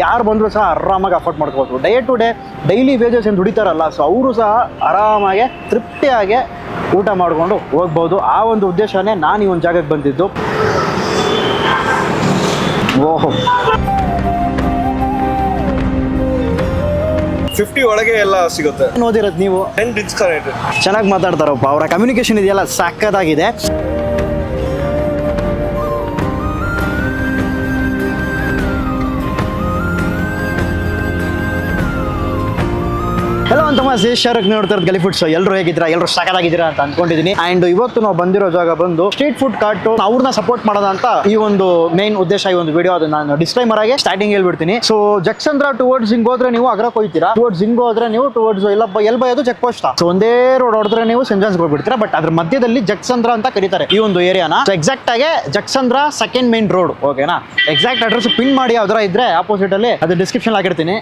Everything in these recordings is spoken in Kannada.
ಯಾರು ಬಂದರೂ ಸಹ ಆರಾಮಾಗಿ ಅಫೋರ್ಡ್ ಮಾಡ್ಕೋಬೋದು. Day to day daily wages ಏನು ದುಡಿತಾರಲ್ಲ, ಸೊ ಅವರು ಸಹ ಆರಾಮಾಗಿ ತೃಪ್ತಿಯಾಗಿ ಊಟ ಮಾಡಿಕೊಂಡು ಹೋಗ್ಬೋದು. ಆ ಒಂದು ಉದ್ದೇಶನೇ ನಾನು ಈ ಒಂದು ಜಾಗಕ್ಕೆ ಬಂದಿದ್ದು. ಓಹೋ, 50 ಒಳಗೆ ಎಲ್ಲ ಸಿಗುತ್ತೆ. ಓದಿರೋದು ನೀವು? ಚೆನ್ನಾಗಿ ಮಾತಾಡ್ತಾರಪ್ಪ, ಅವರ ಕಮ್ಯುನಿಕೇಶನ್ ಇದೆಯಲ್ಲ ಸಕ್ಕತ್ತಾಗಿದೆ. ಹಲೋ ಅಂತ ಶೇಷರಕ್ಕೆ ನೋಡ್ತಾ ಇರೋದು ಗಲಿ ಫುಡ್ಸ್. ಎಲ್ಲರೂ ಹೇಗಿದ್ದೀರಾ? ಎಲ್ಲರೂ ಸಕಲಾಗಿದ್ದೀರಾ ಅಂತ ಅನ್ಕೊಂಡಿದ್ದೀನಿ. ಅಂಡ್ ಇವತ್ತು ನಾವು ಬಂದಿರೋ ಜಾಗ ಬಂದು ಸ್ಟ್ರೀಟ್ ಫುಡ್ ಕಾರ್ಟ್. ಅವ್ರನ್ನ ಸಪೋರ್ಟ್ ಮಾಡೋಣ ಅಂತ ಈ ಒಂದು ಮೇನ್ ಉದ್ದೇಶ ಈ ಒಂದು ವಿಡಿಯೋ. ಅದು ನಾನು ಡಿಸ್ಕ್ಲೈಮರ್ ಆಗಿ ಸ್ಟಾರ್ಟಿಂಗ್ ಹೇಳ್ಬಿಡ್ತೀನಿ. ಸೊ ಜಕ್ಸಂದ್ರ ಟುವರ್ಡ್ಸ್ ಹಿಂಗ್ ಹೋದ್ರೆ ನೀವು ಅಗ್ರಕ್ಕೆ ಹೋಗ್ತೀರಾ, ಟುವರ್ಡ್ಸ್ ಹಿಂಗ್ ಹೋದ್ರೆ ನೀವು ಟುವರ್ಡ್ಸ್ ಎಲ್ ಬೈ ಅದು ಚೆಕ್ ಪೋಸ್ಟ್. ಸೊ ಒಂದೇ ರೋಡ್ ಹೊಡೆದ್ರೆ ನೀವು ಸೆಂಟ್ ಜಾನ್ಸ್ ಹೋಗ್ಬಿಡ್ತೀರಾ. ಬಟ್ ಅದ್ರ ಮಧ್ಯದಲ್ಲಿ ಜಕ್ಸಂದ್ರ ಅಂತ ಕರೀತಾರೆ ಈ ಒಂದು ಏರಿಯಾನ. ಸೊ ಎಕ್ಸಾಕ್ಟ್ ಆಗಿ ಜಕ್ಸಂದ್ರ ಸೆಕೆಂಡ್ ಮೇನ್ ರೋಡ್. ಓಕೆನಾ? ಎಕ್ಸಾಕ್ಟ್ ಅಡ್ರೆಸ್ ಪಿನ್ ಮಾಡಿ ಯಾವ್ದಾರ ಇದ್ರೆ ಆಪೋಸಿಟ್ ಅಲ್ಲಿ ಅದು ಡಿಸ್ಕ್ರಿಪ್ಷನ್ ಆಗಿರ್ತೀನಿ,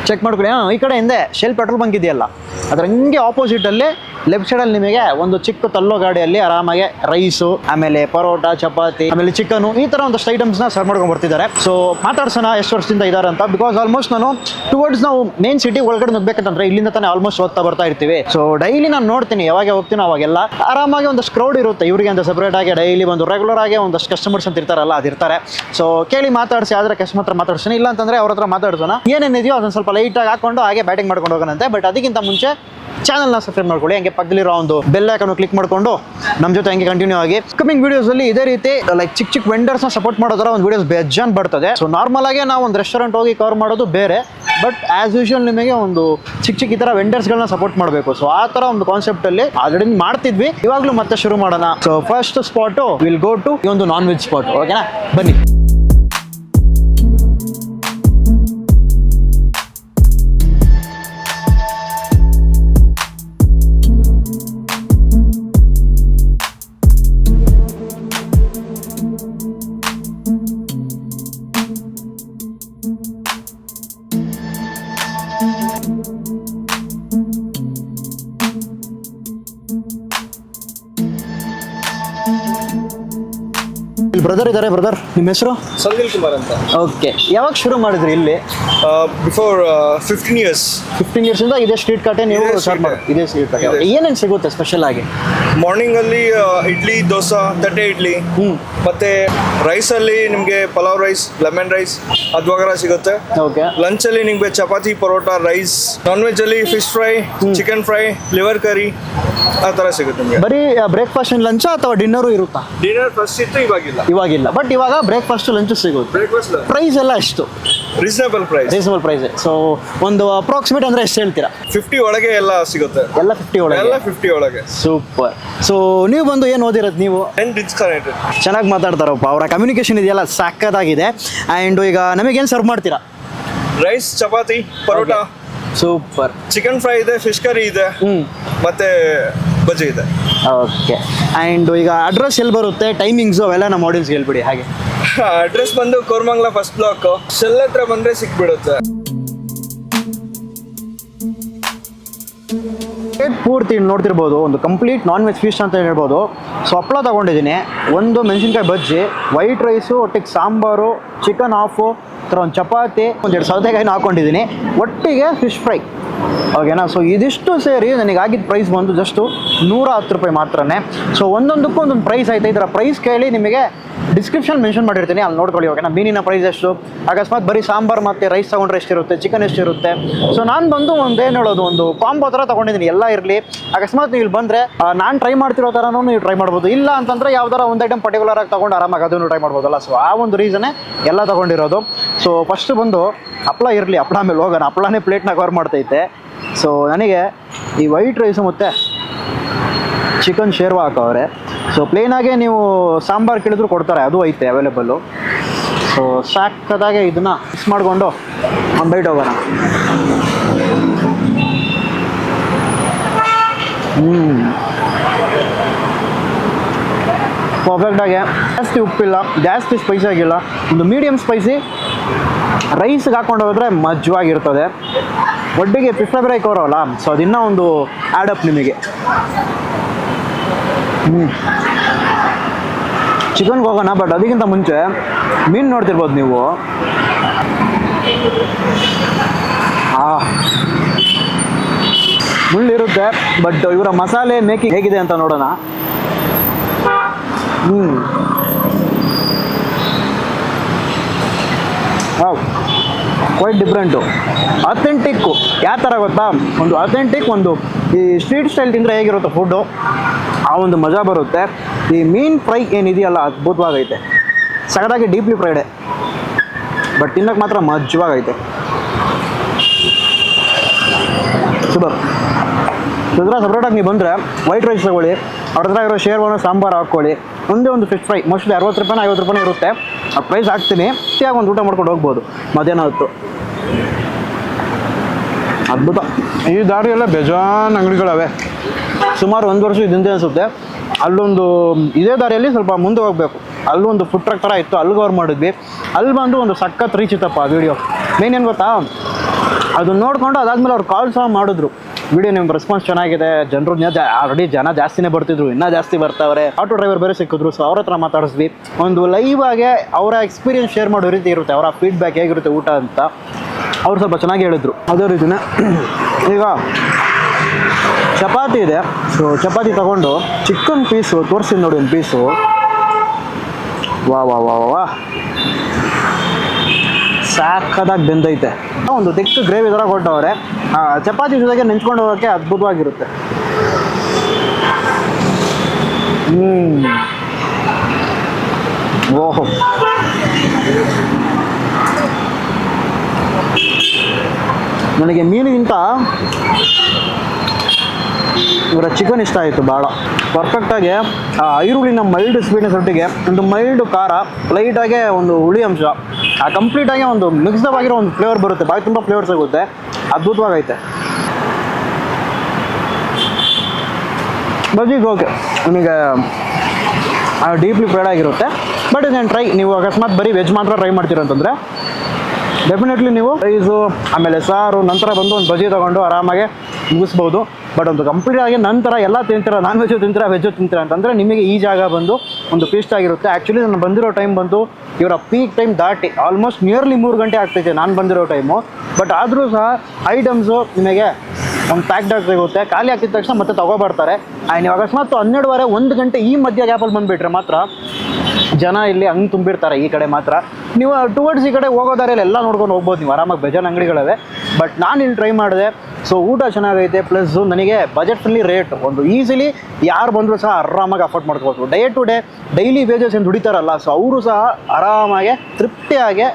ಚೆಕ್ ಮಾಡ್ಕೊಳ್ಳಿ. ಈ ಕಡೆ ಹಿಂದೆ ಶೆಲ್ ಪೆಟ್ರೋಲ್ ಬಂಕ್ ಇದೆಯಲ್ಲ, ಅದ್ರ ಹಂಗೆ ಆಪೋಸಿಟ್ ಅಲ್ಲಿ ಲೆಫ್ಟ್ ಸೈಡ್ ಅಲ್ಲಿ ನಿಮಗೆ ಒಂದು ಚಿಕ್ಕ ತಳ್ಳೋ ಗಾಡಿಯಲ್ಲಿ ಆರಾಮಾಗಿ ರೈಸು, ಆಮೇಲೆ ಪರೋಟ, ಚಪಾತಿ, ಆಮೇಲೆ ಚಿಕನ್, ಈ ತರ ಒಂದಷ್ಟು ಐಟಮ್ಸ್ ನ ಸರ್ವ್ ಮಾಡ್ಕೊಂಡು ಬರ್ತಿದ್ದಾರೆ. ಸೊ ಮಾತಾಡ್ಸೋಣ ಎಷ್ಟು ವರ್ಷದಿಂದ ಇದಾರೆ ಅಂತ. ಬಿಕಾಸ್ ಆಲ್ಮೋಸ್ಟ್ ನಾನು ಟುವರ್ಡ್ಸ್ ನಾವು ಮೇನ್ ಸಿಟಿ ಒಳಗಡೆ ನುಗ್ಬೇಕಂತಂದ್ರೆ ಇಲ್ಲಿಂದ ತಾನೇ ಆಲ್ಮೋಸ್ಟ್ ಓದ್ತಾ ಬರ್ತಾ ಇರ್ತೀವಿ. ಸೊ ಡೈಲಿ ನಾನು ನೋಡ್ತೀನಿ, ಯಾವಾಗ ಹೋಗ್ತೀನಿ ಅವಾಗೆಲ್ಲ ಆರಾಮಾಗಿ ಒಂದಷ್ಟು ಕ್ರೌಡ್ ಇರುತ್ತೆ. ಇವರಿಗೆ ಅಂತ ಸೆಪರೇಟ್ ಆಗಿ ಡೈಲಿ ಒಂದು ರೆಗ್ಯುಲರ್ ಆಗಿ ಒಂದಷ್ಟು ಕಸ್ಟಮರ್ಸ್ ಅಂತ ಇರ್ತಾರಲ್ಲ, ಅದಿರ್ತಾರೆ. ಸೊ ಕೇಳಿ ಮಾತಾಡಿಸಿ, ಆದ್ರೆ ಕಸ್ಟಮರ್ ಹತ್ರ ಮಾತಾಡ್ಸೋಣ, ಇಲ್ಲ ಅಂತಂದ್ರೆ ಅವ್ರ ಹತ್ರ ಮಾತಾಡ್ಸೋಣ. ಏನೇನಿದೆಯೋ ಅದನ್ನ ಸ್ವಲ್ಪ ಲೈಟ್ ಆಗಿ ಹಾಕೊಂಡು ಹಾಗೆ ಬ್ಯಾಟಿಂಗ್ ಮಾಡ್ಕೊಂಡು ಹೋಗೋಣಂತೆ. ಬಟ್ ಅದಕ್ಕಿಂತ ಮುಂಚೆ ಚಾನಲ್ನ ಸಬ್ಸ್ಕ್ರೈಬ್ ಮಾಡ್ಕೊಳ್ಳಿ, ಹಂಗೆ ಪಕ್ಕದಲ್ಲಿರೋ ಒಂದು ಬೆಲ್ ಐಕಾನ್ ಕ್ಲಿಕ್ ಮಾಡ್ಕೊಂಡು ನಮ್ಮ ಜೊತೆ ಹಂಗೆ ಕಂಟಿನ್ಯೂ ಆಗಿ ಕಮಿಂಗ್ ವಿಡಿಯೋಸ್ ಅಲ್ಲಿ ಇದೇ ರೀತಿ ಲೈಕ್ ಚಿಕ್ಕ ವೆಂಡರ್ಸ್ ನ ಸಪೋರ್ಟ್ ಮಾಡೋದ್ರ ಒಂದು ವಿಡಿಯೋಸ್ ಬೇಜಾನ್ ಬರ್ತದೆ. ಸೊ ನಾರ್ಮಲ್ ಆಗಿ ನಾವು ಒಂದು ರೆಸ್ಟೋರೆಂಟ್ ಹೋಗಿ ಕವರ್ ಮಾಡೋದು ಬೇರೆ, ಬಟ್ ಆಸ್ ಯೂಶುವಲ್ ನಿಮಗೆ ಒಂದು ಚಿಕ್ಕ ಈ ತರ ವೆಂಡರ್ಸ್ಗಳನ್ನ ಸಪೋರ್ಟ್ ಮಾಡಬೇಕು. ಸೊ ಆ ತರ ಒಂದು ಕಾನ್ಸೆಪ್ಟ್ ಅಲ್ಲಿ ಆಲ್ರೆಡಿ ಮಾಡ್ತಿದ್ವಿ, ಇವಾಗಲೂ ಮತ್ತೆ ಶುರು ಮಾಡೋಣ. So first spot will go to ಈ ಒಂದು ನಾನ್ ವೆಜ್ ಸ್ಪಾಟ್. ಓಕೆನಾ, ಬನ್ನಿ. ಬ್ರದರ್ ಇದ್ದಾರೆ. ಬ್ರದರ್, ನಿಮ್ಮ ಹೆಸರು? ಸಂದಿಲ್ ಕುಮಾರ್ ಅಂತ. ಓಕೆ, ಯಾವಾಗ ಶುರು ಮಾಡಿದ್ರಿ ಇಲ್ಲಿ? Before 15 years. 15 years ಇಂದ ಇದೇ ಸ್ಟ್ರೀಟ್ ಕಾರ್ಟೇ ನೀವು ಸ್ಟಾರ್ಟ್ ಮಾಡಿ? ಇದೇ ಸ್ಟ್ರೀಟ್ ಕಾರ್ಟ್. ಏನೇನು ಸಿಗುತ್ತೆ ಸ್ಪೆಷಲ್ ಆಗಿ? ಮಾರ್ನಿಂಗ್ ಅಲ್ಲಿ ಇಡ್ಲಿ, ದೋಸೆ, ತಟ್ಟೆ ಇಡ್ಲಿ, ಮತ್ತೆ ರೈಸ್ ಅಲ್ಲಿ ನಿಮ್ಗೆ ಪಲಾವ್ ರೈಸ್, ಲೆಮನ್ ರೈಸ್, ಅದ್ವಾಗರ ಸಿಗುತ್ತೆ. ಓಕೆ. ಲಂಚ್ ಅಲ್ಲಿ ನಿಮ್ಗೆ chapati, paratha, rice. Non veg ಅಲ್ಲಿ fish fry, chicken fry, liver curry, ಆ ತರ ಸಿಗುತ್ತೆ ನಿಮ್ಗೆ. ಬರೀ ಬ್ರೇಕ್ಫಾಸ್ಟ್ ಅಂಡ್ ಲಂಚ್ ಅಥವಾ ಡಿನ್ನರು ಇರುತ್ತಾ? ಡಿನ್ನರ್ ಫಸ್ಟ್ ಇತ್ತು, ಇವಾಗಿಲ್ಲ. ಬಟ್ ಇವಾಗ ಬ್ರೇಕ್ಫಾಸ್ಟ್ ಲಂಚ್ ಸಿಗುತ್ತೆ. ಬ್ರೇಕ್ಫಾಸ್ಟ್ ಪ್ರೈಸ್ ಎಲ್ಲ ಎಷ್ಟು? Reasonable price. ಸೊ ಒಂದು ಅಪ್ರಾಕ್ಸಿಮೇಟ್ ಅಂದ್ರೆ ಎಷ್ಟು ಹೇಳ್ತೀರಾ? 50 ಒಳಗೆ ಎಲ್ಲ ಸಿಗುತ್ತೆ. ಎಲ್ಲ 50 ಒಳಗೆ? ಎಲ್ಲ 50 ಒಳಗೆ. ಸೂಪರ್. ಸೊ ನೀವು ಬಂದು ಏನು ಓದಿರೋದು ನೀವು? ಚೆನ್ನಾಗಿ ಮಾತಾಡ್ತಾರಪ್ಪ, ಅವರ ಕಮ್ಯುನಿಕೇಶನ್ ಇದೆಯಲ್ಲ ಸಕ್ಕತ್ತಾಗಿದೆ. ಆ್ಯಂಡ್ ಈಗ ನಮಗೇನು ಸರ್ವ್ ಮಾಡ್ತೀರಾ? Rice, chapati, paratha. Super. Chicken fry ಇದೆ, ಫಿಶ್ ಕರಿ ಇದೆ, ಮತ್ತೆ ಬಜ್ಜಿ ಇದೆ. ಓಕೆ. ಆ್ಯಂಡ್ ಈಗ ಅಡ್ರೆಸ್ ಎಲ್ಲಿ ಬರುತ್ತೆ, ಟೈಮಿಂಗ್ಸು ಅವೆಲ್ಲ ನಮ್ಮ ಆಡಿಯನ್ಸ್ಗೆ ಹೇಳ್ಬಿಡಿ. ಹಾಗೆ ಅಡ್ರೆಸ್ ಬಂದು ಕೋರ್ಮಂಗ್ಲ ಫಸ್ಟ್ ಬ್ಲಾಕ್, ಶೆಲ್ ಹತ್ರ ಬಂದ್ರೆ ಸಿಕ್ಬಿಡುತ್ತೆ. ಪೂರ್ತಿ ನೋಡ್ತಿರ್ಬೋದು, ಒಂದು ಕಂಪ್ಲೀಟ್ ನಾನ್ ವೆಜ್ ಫಿಶ್ ಅಂತ ಹೇಳ್ಬೋದು. ಸೊ ಹಪ್ಪಳ ತಗೊಂಡಿದ್ದೀನಿ, ಒಂದು ಮೆಣಸಿನ್ಕಾಯಿ ಬಜ್ಜಿ, ವೈಟ್ ರೈಸು, ಒಟ್ಟಿಗೆ ಸಾಂಬಾರು, ಚಿಕನ್ ಹಾಫು, ಥರ ಒಂದು ಚಪಾತಿ, ಒಂದೆರಡು ಸೌತೆಕಾಯಿನ ಹಾಕೊಂಡಿದ್ದೀನಿ, ಒಟ್ಟಿಗೆ ಫಿಶ್ ಫ್ರೈ. ಓಕೆನಾ? ಸೊ ಇದಿಷ್ಟು ಸೇರಿ ನನಗೆ ಆಗಿದ್ದ ಪ್ರೈಸ್ ಬಂದು ಜಸ್ಟು 110 ರೂಪಾಯಿ ಮಾತ್ರನೇ. ಸೊ ಒಂದೊಂದಕ್ಕೂ ಒಂದೊಂದು ಪ್ರೈಸ್ ಐತೆ. ಇದರ ಪ್ರೈಸ್ ಕೇಳಿ ನಿಮಗೆ ಡಿಸ್ಕ್ರಿಪ್ಷನ್ ಮೆನ್ಷನ್ ಮಾಡಿರ್ತೀನಿ, ಅಲ್ಲಿ ನೋಡ್ಕೊಳ್ಳಿ. ಓಕೆನಾ? ಮೀನಿನ ಪ್ರೈಸ್ ಎಷ್ಟು, ಅಕಸ್ಮಾತ್ ಬರೀ ಸಾಂಬಾರು ಮತ್ತು ರೈಸ್ ತೊಗೊಂಡ್ರೆ ಎಷ್ಟಿರುತ್ತೆ, ಚಿಕನ್ ಎಷ್ಟಿರುತ್ತೆ. ಸೊ ನಾನು ಬಂದು ಏನು ಹೇಳೋದು, ಒಂದು ಕಾಂಬೋ ಥರ ತೊಗೊಂಡಿದ್ದೀನಿ, ಎಲ್ಲ ಇರಲಿ. ಅಕಸ್ಮಾತ್ ನೀವು ಇಲ್ಲಿ ಬಂದರೆ ನಾನು ಟ್ರೈ ಮಾಡ್ತಿರೋ ಥರನೂ ನೀವು ಟ್ರೈ ಮಾಡ್ಬೋದು. ಇಲ್ಲ ಅಂತಂದರೆ ಯಾವ್ದಾರ ಒಂದು ಐಟಮ್ ಪರ್ಟಿಕ್ಯುಲರ್ ಆಗಿ ತೊಗೊಂಡು ಆರಾಮಾಗಿ ಅದನ್ನು ಟ್ರೈ ಮಾಡ್ಬೋದಲ್ಲ. ಸೊ ಆ ಒಂದು ರೀಸನ್ನೇ ಎಲ್ಲ ತೊಗೊಂಡಿರೋದು. ಸೊ ಫಸ್ಟ್ ಬಂದು ಹಪ್ಪಳ ಇರಲಿ, ಹಪ್ಪಳ ಮೇಲೆ ಹೋಗೋಣ. ಹಪ್ಪಳನೇ ಪ್ಲೇಟ್ನ ಕವರ್ ಮಾಡ್ತೈತೆ. ಸೊ ನನಗೆ ಈ ವೈಟ್ ರೈಸು ಮತ್ತು ಚಿಕನ್ ಶೇರ್ವಾ ಹಾಕವ್ರೆ. ಸೊ ಪ್ಲೇನಾಗೆ ನೀವು ಸಾಂಬಾರು ಕೇಳಿದ್ರು ಕೊಡ್ತಾರೆ, ಅದು ಐತೆ ಅವೈಲೇಬಲ್ಲು. ಸೊ ಸಾಕದಾಗೆ ಇದನ್ನು ಮಿಕ್ಸ್ ಮಾಡಿಕೊಂಡು ಒಂದು ಬೈಟ್ ಹೋಗೋಣ. ಪರ್ಫೆಕ್ಟಾಗಿ ಜಾಸ್ತಿ ಉಪ್ಪಿಲ್ಲ, ಜಾಸ್ತಿ ಸ್ಪೈಸಿ ಆಗಿಲ್ಲ, ಒಂದು ಮೀಡಿಯಮ್ ಸ್ಪೈಸಿ. ರೈಸ್ಗೆ ಹಾಕೊಂಡು ಹೋದರೆ ಮಜ್ವಾಗಿರ್ತದೆ. ಒಟ್ಟಿಗೆ ಫಿಶ್ ಫ್ರೈ ಕವರಲ್ಲ, ಸೊ ಅದಿನ್ನೂ ಒಂದು ಆ್ಯಡಪ್ ನಿಮಗೆ. ಚಿಕನ್ಗೆ ಹೋಗೋಣ, ಬಟ್ ಅದಕ್ಕಿಂತ ಮುಂಚೆ ಮೀನು ನೋಡ್ತಿರ್ಬೋದು ನೀವು. ಮುಳ್ಳಿರುತ್ತೆ, ಬಟ್ ಇವರ ಮಸಾಲೆ ಮೇಕಿಂಗ್ ಹೇಗಿದೆ ಅಂತ ನೋಡೋಣ. Quite different, authentic. ಯಾವ ಥರ ಗೊತ್ತಾ, ಒಂದು ಅಥೆಂಟಿಕ್, ಒಂದು ಈ ಸ್ಟ್ರೀಟ್ ಸ್ಟೈಲ್ ತಿಂದರೆ ಹೇಗಿರುತ್ತೆ ಫುಡ್ಡು, ಆ ಒಂದು ಮಜಾ ಬರುತ್ತೆ. ಈ ಮೀನು ಫ್ರೈ ಏನಿದೆಯಲ್ಲ ಅದ್ಭುತವಾಗೈತೆ, ಸಗದಾಗಿ ಡೀಪ್ಲಿ ಫ್ರೈಡೆ, ಬಟ್ ತಿನ್ನಕ್ಕೆ ಮಾತ್ರ ಮಜ್ಜವಾಗೈತೆ. ಸೂಪರ್. ಇದ್ರ ಸಪ್ರೇಟಾಗಿ ನೀವು ಬಂದರೆ ವೈಟ್ ರೈಸ್ ತಗೊಳ್ಳಿ, ಅವ್ರ ಹತ್ರ ಇರೋ ಶೇರ್ವಾನ ಸಾಂಬಾರು ಹಾಕ್ಕೊಳ್ಳಿ, ಒಂದೇ ಒಂದು ಫಿಶ್ ಫ್ರೈ ಮೋಸ್ಟ್ಲಿ 60 ರೂಪಾಯಿ 50 ರೂಪಾಯಿ ಇರುತ್ತೆ. ಆ ಪ್ರೈಸ್ ಹಾಕ್ತೀನಿ, ಫ್ರೀಯಾಗಿ ಒಂದು ಊಟ ಮಾಡ್ಕೊಂಡು ಹೋಗ್ಬೋದು ಮಧ್ಯಾಹ್ನ ಹೊತ್ತು. ಅದ್ಭುತ. ಈ ದಾರಿಯೆಲ್ಲ ಬೇಜಾನ್ ಅಂಗಡಿಗಳವೆ, ಸುಮಾರು 1 ವರ್ಷ ಹಿಂದೆ ಅನಿಸುತ್ತೆ. ಅಲ್ಲೊಂದು ಇದೇ ದಾರಿಯಲ್ಲಿ ಸ್ವಲ್ಪ ಮುಂದೆ ಹೋಗಬೇಕು, ಅಲ್ಲೊಂದು ಫುಡ್ ಟ್ರಕ್ ಥರ ಇತ್ತು, ಅಲ್ಲಿಗೆ ಅವ್ರು ಮಾಡಿದ್ವಿ. ಅಲ್ಲಿ ಬಂದು ಒಂದು ಸಖತ್ ರೀಚ್ ಇತ್ತಪ್ಪ ವೀಡಿಯೋ. ಮೇನ್ ಏನು ಗೊತ್ತಾ, ಅದನ್ನ ನೋಡಿಕೊಂಡು ಅದಾದಮೇಲೆ ಅವ್ರು ಕಾಲ್ ಸಹ ಮಾಡಿದ್ರು, ವಿಡಿಯೋ ನಿಮ್ಮ ರೆಸ್ಪಾನ್ಸ್ ಚೆನ್ನಾಗಿದೆ, ಜನರು ಆಲ್ರೆಡಿ ಜನ ಜಾಸ್ತಿನೇ ಬರ್ತಿದ್ರು, ಇನ್ನೂ ಜಾಸ್ತಿ ಬರ್ತಾವ್ರೆ. ಆಟೋ ಡ್ರೈವರ್ ಬೇರೆ ಸಿಕ್ಕಿದ್ರು, ಸೊ ಅವ್ರ ಹತ್ರ ಮಾತಾಡಿಸ್ವಿ. ಒಂದು ಲೈವ್ ಆಗಿ ಅವರ ಎಕ್ಸ್ಪೀರಿಯನ್ಸ್ ಶೇರ್ ಮಾಡೋ ರೀತಿ ಇರುತ್ತೆ, ಅವರ ಫೀಡ್ಬ್ಯಾಕ್ ಹೇಗಿರುತ್ತೆ ಊಟ ಅಂತ ಅವ್ರು ಸ್ವಲ್ಪ ಚೆನ್ನಾಗಿ ಹೇಳಿದ್ರು. ಅದೇ ರೀತಿನೇ ಈಗ ಚಪಾತಿ ಇದೆ, ಸೊ ಚಪಾತಿ ತಗೊಂಡು ಚಿಕನ್ ಪೀಸು ತೋರಿಸಿ ನೋಡಿ, ಒಂದು ಪೀಸು ವಾ ವಾ ವಾ ವಾ ಸಾಕದಾಗಿ ಬೆಂದೈತೆ. ಒಂದು ತಿಕ್ಕ ಗ್ರೇವಿ ಥರ ಕೊಟ್ಟವ್ರೆ, ಚಪಾತಿ ಜೊತೆಗೆ ನೆಂಚ್ಕೊಂಡು ಹೋಗೋಕ್ಕೆ ಅದ್ಭುತವಾಗಿರುತ್ತೆ. ಓಹೋ, ನನಗೆ ಮೀನಿಗಿಂತ ಇವರ ಚಿಕನ್ ಇಷ್ಟ ಆಯಿತು ಭಾಳ. ಪರ್ಫೆಕ್ಟಾಗಿ ಆ ಈರುಳ್ಳಿನ ಮೈಲ್ಡ್ ಸ್ವೀಟ್ನೆಸ್ ಒಟ್ಟಿಗೆ ಒಂದು ಮೈಲ್ಡ್ ಖಾರ, ಲೈಟಾಗೆ ಒಂದು ಹುಳಿ ಅಂಶ, ಆ ಕಂಪ್ಲೀಟಾಗಿ ಒಂದು ಮಿಕ್ಸ್ಅಪ್ ಆಗಿರೋ ಒಂದು ಫ್ಲೇವರ್ ಬರುತ್ತೆ, ಬಾಯಿ ತುಂಬ ಫ್ಲೇವರ್ಸ್ ಆಗುತ್ತೆ, ಅದ್ಭುತವಾಗೈತೆ. ಬಜ್ಜಿಗೆ ಓಕೆ, ನಿಮಗೆ ಡೀಪ್ಲಿ ಫ್ರೈಡ್ ಆಗಿರುತ್ತೆ, ಬಟ್ ಇದನ್ನು ಟ್ರೈ, ನೀವು ಅಕಸ್ಮಾತ್ ಬರೀ ವೆಜ್ ಮಾತ್ರ ಟ್ರೈ ಮಾಡ್ತೀರಂತಂದರೆ ಡೆಫಿನೆಟ್ಲಿ ನೀವು ರೈಸು ಆಮೇಲೆ ಸಾರು ನಂತರ ಬಂದು ಒಂದು ಬಜ್ಜಿ ತೊಗೊಂಡು ಆರಾಮಾಗಿ ಮುಗಿಸ್ಬೋದು. ಬಟ್ ಒಂದು ಕಂಪ್ಲೀಟ್ ಆಗಿ ನಂತರ ಎಲ್ಲ ತಿಂತೀರ, ನಾನ್ ವೆಜ್ಜು ತಿಂತೀರಾ ವೆಜ್ಜು ತಿಂತೀರಾ ಅಂತಂದರೆ ನಿಮಗೆ ಈ ಜಾಗ ಬಂದು ಒಂದು ಫೀಸ್ಟ್ ಆಗಿರುತ್ತೆ. ಆ್ಯಕ್ಚುಲಿ ನಾನು ಬಂದಿರೋ ಟೈಮ್ ಬಂದು ಇವರ ಪೀಕ್ ಟೈಮ್ ದಾಟಿ ಆಲ್ಮೋಸ್ಟ್ ನಿಯರ್ಲಿ 3 ಗಂಟೆ ಆಗ್ತೈತೆ ನಾನು ಬಂದಿರೋ ಟೈಮು. ಬಟ್ ಆದರೂ ಸಹ ಐಟಮ್ಸು ನಿಮಗೆ ಒಂದು ಪ್ಯಾಕ್ಡ್ ಆಗಿ ಸಿಗುತ್ತೆ, ಖಾಲಿ ಆಗ್ತಿದ್ದ ತಕ್ಷಣ ಮತ್ತೆ ತೊಗೊಬರ್ತಾರೆ. ನೀವು ಅಕಸ್ಮಾತ್ 12:30 1 ಗಂಟೆ ಈ ಮಧ್ಯ ಗ್ಯಾಪಲ್ಲಿ ಬಂದುಬಿಟ್ರೆ ಮಾತ್ರ ಜನ ಇಲ್ಲಿ ಹಂಗೆ ತುಂಬಿರ್ತಾರೆ. ಈ ಕಡೆ ಮಾತ್ರ ನೀವು ಟುವರ್ಡ್ಸ್ ಈ ಕಡೆ ಹೋಗೋ ದಾರಿಯಲ್ಲಿ ಎಲ್ಲ ನೋಡ್ಕೊಂಡು ಹೋಗ್ಬೋದು, ನೀವು ಆರಾಮಾಗಿ ಬೇಜಾನ್ ಅಂಗಡಿಗಳಿವೆ. ಬಟ್ ನಾನು ಇಲ್ಲಿ ಟ್ರೈ ಮಾಡಿದೆ, ಸೊ ಊಟ ಚೆನ್ನಾಗೈತೆ, ಪ್ಲಸ್ಸು ನನಗೆ ಬಜೆಟ್ ಫ್ರೆಂಡ್ಲಿ ರೇಟ್, ಒಂದು ಈಸಿಲಿ ಯಾರು ಬಂದರೂ ಸಹ ಆರಾಮಾಗಿ ಅಫೋರ್ಡ್ ಮಾಡ್ಕೋಬೋದು. Day to day daily wages ಏನು ದುಡಿತಾರಲ್ಲ, ಸೊ ಅವರು ಸಹ ಆರಾಮಾಗಿ ತೃಪ್ತಿಯಾಗಿ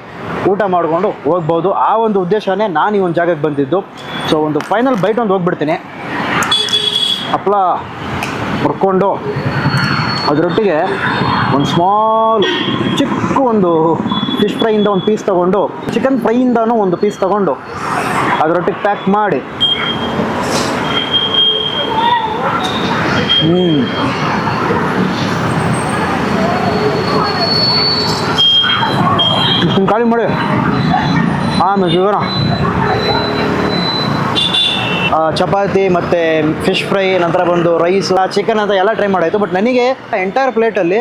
ಊಟ ಮಾಡಿಕೊಂಡು ಹೋಗ್ಬೋದು. ಆ ಒಂದು ಉದ್ದೇಶನೇ ನಾನು ಈ ಒಂದು ಜಾಗಕ್ಕೆ ಬಂದಿದ್ದು. ಸೊ ಒಂದು ಫೈನಲ್ ಬೈಟ್ ಒಂದು ಹೋಗ್ಬಿಡ್ತೀನಿ, ಹಪ್ಪಳ ಹುರ್ಕೊಂಡು ಅದರೊಟ್ಟಿಗೆ ಒಂದು ಸ್ಮಾಲ್ ಚಿಕ್ಕ ಒಂದು ಫಿಶ್ ಫ್ರೈಯಿಂದ ಒಂದು ಪೀಸ್ ತೊಗೊಂಡು, ಚಿಕನ್ ಫ್ರೈಯಿಂದನೂ ಒಂದು ಪೀಸ್ ತೊಗೊಂಡು ಅದರೊಟ್ಟಿಗೆ ಪ್ಯಾಕ್ ಮಾಡಿ ಖಾಲಿ ಮಾಡಿ ಆಮೇಲೆ ಸಿಗೋಣ. ಚಪಾತಿ ಮತ್ತು ಫಿಶ್ ಫ್ರೈ, ನಂತರ ಬಂದು ರೈಸ್, ಚಿಕನ್ ಅಂತ ಎಲ್ಲ ಟ್ರೈ ಮಾಡಾಯಿತು. ಬಟ್ ನನಗೆ ಎಂಟೈರ್ ಪ್ಲೇಟಲ್ಲಿ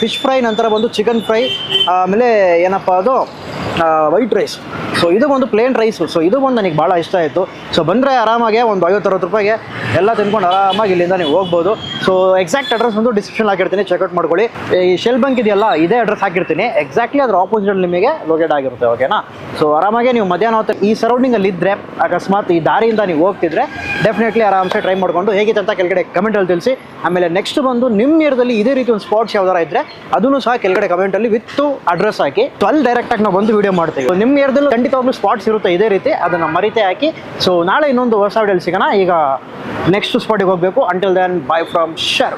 ಫಿಶ್ ಫ್ರೈ, ನಂತರ ಬಂದು ಚಿಕನ್ ಫ್ರೈ, ಆಮೇಲೆ ಏನಪ್ಪ ಅದು ವೈಟ್ ರೈಸ್, ಸೊ ಇದು ಒಂದು ಪ್ಲೇನ್ ರೈಸು, ಸೊ ಇದು ಒಂದು ನನಗೆ ಭಾಳ ಇಷ್ಟ ಆಯಿತು. ಸೊ ಬಂದರೆ ಆರಾಮಾಗೆ ಒಂದು 50-60 ರೂಪಾಯಿಗೆ ಎಲ್ಲ ತಿನ್ಕೊಂಡು ಆರಾಮಾಗಿ ಇಲ್ಲಿಂದ ನೀವು ಹೋಗ್ಬೋದು. ಸೊ ಎಕ್ಸಾಕ್ಟ್ ಅಡ್ರೆಸ್ ಒಂದು ಡಿಸ್ಕ್ರಿಪ್ಷನ್ ಹಾಕಿರ್ತೀನಿ, ಚೆಕ್ಔಟ್ ಮಾಡ್ಕೊಳ್ಳಿ. ಈ ಶೆಲ್ ಬಂಕ್ ಇದೆಯಲ್ಲ, ಇದೇ ಅಡ್ರೆಸ್ ಹಾಕಿರ್ತೀನಿ, ಎಕ್ಸಾಕ್ಟ್ಲಿ ಅದ್ರ ಆಪೋಸಿಟಲ್ಲಿ ನಿಮಗೆ ಲೊಕೇಟ್ ಆಗಿರುತ್ತೆ, ಓಕೆನಾ. ಸೊ ಆರಾಮಾಗಿ ನೀವು ಮಧ್ಯಾಹ್ನ ಹೊತ್ತು ಈ ಸರೌಂಡಿಂಗಲ್ಲಿ ಇದ್ದರೆ, ಅಕಸ್ಮಾತ್ ಈ ದಾರಿಯಿಂದ ನೀವು ಹೋಗ್ತಿದ್ರೆ ಡೆಫಿನೆಟ್ಲಿ ಆರಾಮ್ಸೆ ಟ್ರೈ ಮಾಡಿಕೊಂಡು ಹೇಗಿತ್ತು ಅಂತ ಕೆಳಗಡೆ ಕಮೆಂಟಲ್ಲಿ ತಿಳಿಸಿ. ಆಮೇಲೆ ನೆಕ್ಸ್ಟ್ ಬಂದು ನಿಮ್ಮ ಏರಿಯಾದಲ್ಲಿ ಇದೇ ರೀತಿ ಒಂದು ಸ್ಪಾಟ್ಸ್ ಯಾವ್ದಾರ ಇದ್ದರೆ ಅದನ್ನು ಸಹ ಕೆಳಗಡೆ ಕಮೆಂಟಲ್ಲಿ ವಿತ್ ಅಡ್ರೆಸ್ ಹಾಕಿ, ಸೊ ಅಲ್ಲಿ ಡೈರೆಕ್ಟಾಗಿ ನಾವು ಬಂದು ವಿಡಿಯೋ ಮಾಡ್ತೀವಿ. ನಿಮ್ಮ ಏರಿಯಾದಲ್ಲಿ ಖಂಡಿತವಾಗ್ಲೂ ಸ್ಪಾಟ್ಸ್ ಇರುತ್ತೆ ಇದೇ ರೀತಿ, ಅದನ್ನು ಮರಿತೆ ಹಾಕಿ. ಸೊ ನಾಳೆ ಇನ್ನೊಂದು ಹೊಸ ವಿಡಿಯೋಲಿ ಸಿಗೋಣ. ಈಗ ನೆಕ್ಸ್ಟ್ ಸ್ಪಾಟಿಗೆ ಹೋಗಬೇಕು. Until then bye from ಶರ್.